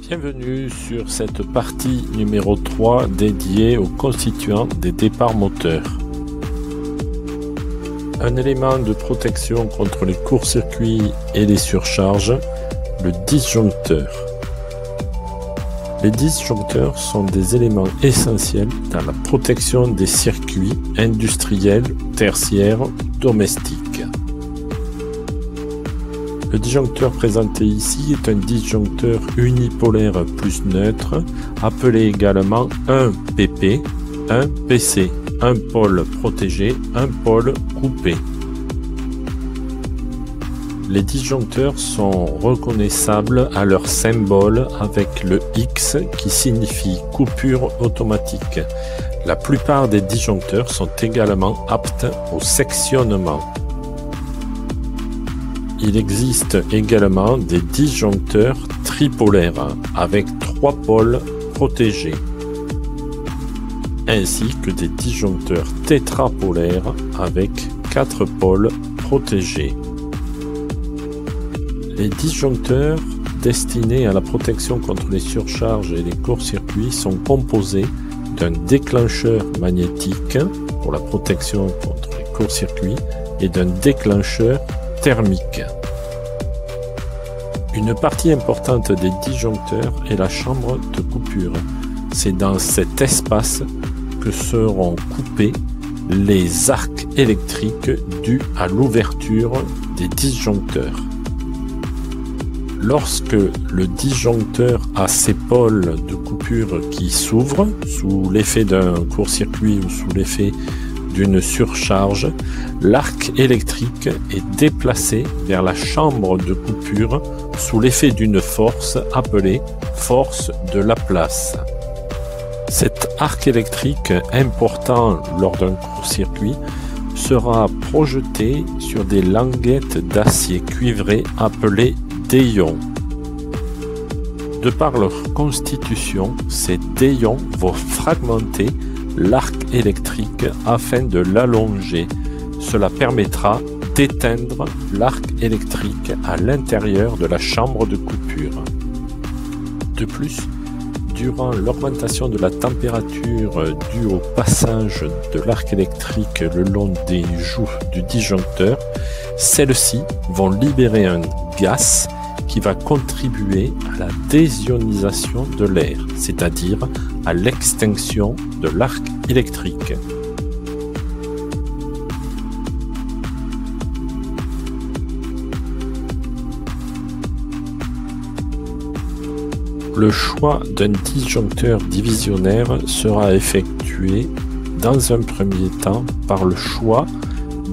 Bienvenue sur cette partie numéro 3 dédiée aux constituants des départs moteurs. Un élément de protection contre les courts-circuits et les surcharges, le disjoncteur. Les disjoncteurs sont des éléments essentiels dans la protection des circuits industriels, tertiaires, domestiques. Le disjoncteur présenté ici est un disjoncteur unipolaire plus neutre, appelé également un PP, un PC, un pôle protégé, un pôle coupé. Les disjoncteurs sont reconnaissables à leur symbole avec le X qui signifie coupure automatique. La plupart des disjoncteurs sont également aptes au sectionnement. Il existe également des disjoncteurs tripolaires avec 3 pôles protégés, ainsi que des disjoncteurs tétrapolaires avec 4 pôles protégés. Les disjoncteurs destinés à la protection contre les surcharges et les courts-circuits sont composés d'un déclencheur magnétique pour la protection contre les courts-circuits et d'un déclencheur thermique. Une partie importante des disjoncteurs est la chambre de coupure. C'est dans cet espace que seront coupés les arcs électriques dus à l'ouverture des disjoncteurs. Lorsque le disjoncteur a ses pôles de coupure qui s'ouvrent sous l'effet d'un court-circuit ou sous l'effet d'une surcharge, l'arc électrique est déplacé vers la chambre de coupure sous l'effet d'une force appelée force de Laplace. Cet arc électrique important lors d'un court-circuit sera projeté sur des languettes d'acier cuivré appelées déions. De par leur constitution, ces déions vont fragmenter l'arc électrique afin de l'allonger. Cela permettra d'éteindre l'arc électrique à l'intérieur de la chambre de coupure. De plus, durant l'augmentation de la température due au passage de l'arc électrique le long des joues du disjoncteur, celles-ci vont libérer un gaz qui va contribuer à la désionisation de l'air, c'est-à-dire à l'extinction de l'arc électrique. Le choix d'un disjoncteur divisionnaire sera effectué dans un premier temps par le choix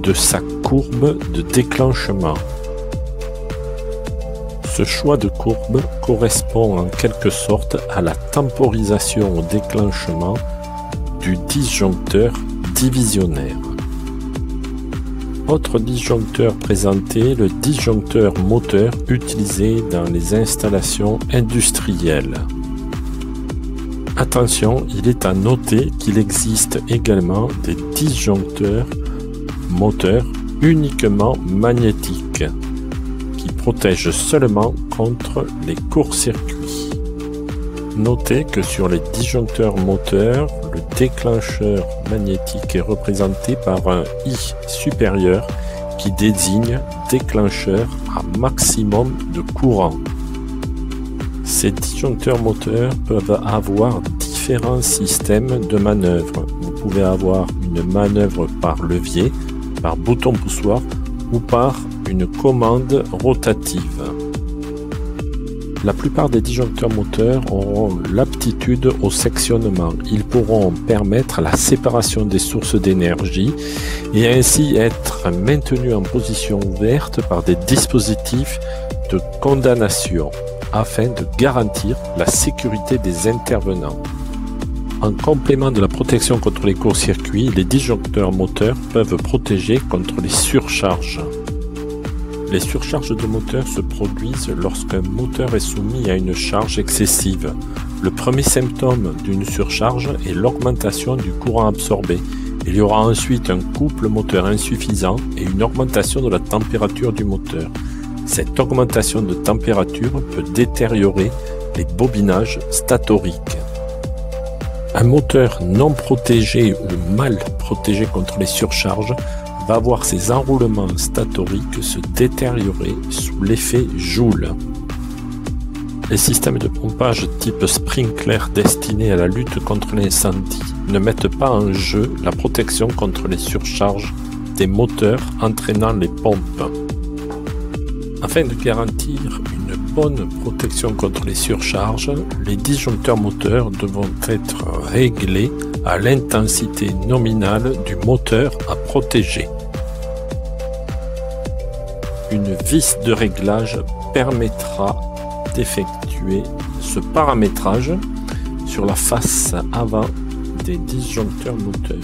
de sa courbe de déclenchement. Ce choix de courbe correspond en quelque sorte à la temporisation au déclenchement du disjoncteur divisionnaire. Autre disjoncteur présenté, le disjoncteur moteur utilisé dans les installations industrielles. Attention, il est à noter qu'il existe également des disjoncteurs moteurs uniquement magnétiques qui protègent seulement contre les courts-circuits. Notez que sur les disjoncteurs moteurs, le déclencheur magnétique est représenté par un I supérieur qui désigne déclencheur à maximum de courant. Ces disjoncteurs moteurs peuvent avoir différents systèmes de manœuvre. Vous pouvez avoir une manœuvre par levier, par bouton poussoir ou par une commande rotative. La plupart des disjoncteurs moteurs auront l'aptitude au sectionnement. Ils pourront permettre la séparation des sources d'énergie et ainsi être maintenus en position ouverte par des dispositifs de condamnation afin de garantir la sécurité des intervenants. En complément de la protection contre les courts-circuits, les disjoncteurs moteurs peuvent protéger contre les surcharges. Les surcharges de moteur se produisent lorsqu'un moteur est soumis à une charge excessive. Le premier symptôme d'une surcharge est l'augmentation du courant absorbé. Il y aura ensuite un couple moteur insuffisant et une augmentation de la température du moteur. Cette augmentation de température peut détériorer les bobinages statoriques. Un moteur non protégé ou mal protégé contre les surcharges va voir ses enroulements statoriques se détériorer sous l'effet Joule. Les systèmes de pompage type sprinkler destinés à la lutte contre l'incendie ne mettent pas en jeu la protection contre les surcharges des moteurs entraînant les pompes. Afin de garantir une bonne protection contre les surcharges, les disjoncteurs moteurs devront être réglés à l'intensité nominale du moteur à protéger. Une vis de réglage permettra d'effectuer ce paramétrage sur la face avant des disjoncteurs moteurs.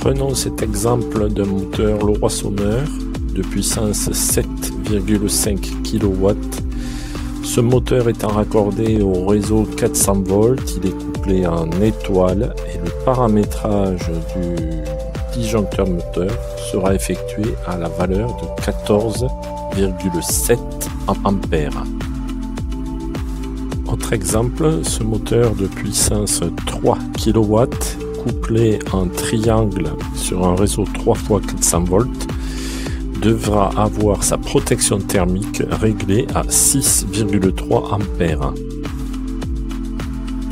Prenons cet exemple d'un moteur Leroy Sommeur de puissance 7,5 kW. Ce moteur étant raccordé au réseau 400 volts, il est couplé en étoile et le paramétrage du disjoncteur moteur sera effectué à la valeur de 14,7 ampères. Autre exemple, ce moteur de puissance 3 kW couplé en triangle sur un réseau 3 x 400 volts devra avoir sa protection thermique réglée à 6,3 ampères.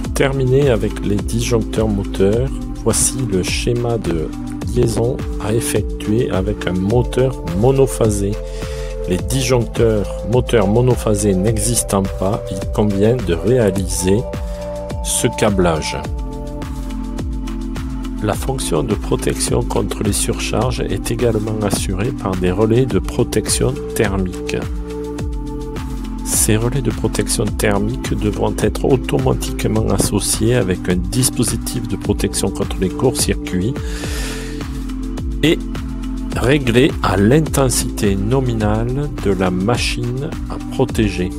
Pour terminer avec les disjoncteurs moteurs, voici le schéma de liaison à effectuer avec un moteur monophasé. Les disjoncteurs moteurs monophasés n'existant pas, il convient de réaliser ce câblage. La fonction de protection contre les surcharges est également assurée par des relais de protection thermique. Ces relais de protection thermique devront être automatiquement associés avec un dispositif de protection contre les courts-circuits et réglés à l'intensité nominale de la machine à protéger.